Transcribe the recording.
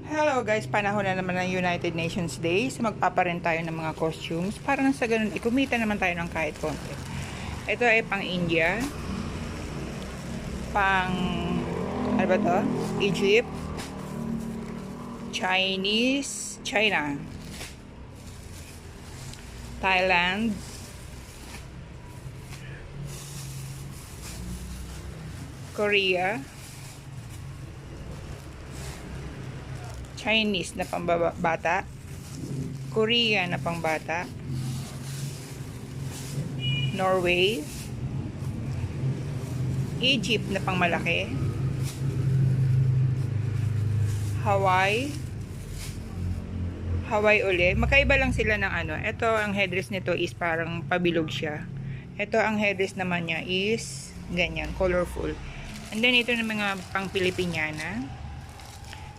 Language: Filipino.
Hello guys, panahon na naman ng United Nations Day. So magpaparent tayo ng mga costumes para na sa ganun ikumita naman tayo ng kahit konti. Ito ay pang India, pang ano ba to? Egypt, Chinese, China, Thailand, Korea, Chinese na pangbata, Korea na pangbata, Norway, Egypt na pangmalaki, Hawaii uli. Magkaiba lang sila ng ano. Ito, ang headdress nito is parang pabilog siya. Ito, ang headdress naman niya is ganyan, colorful. And then, ito na mga pang Pilipiniana.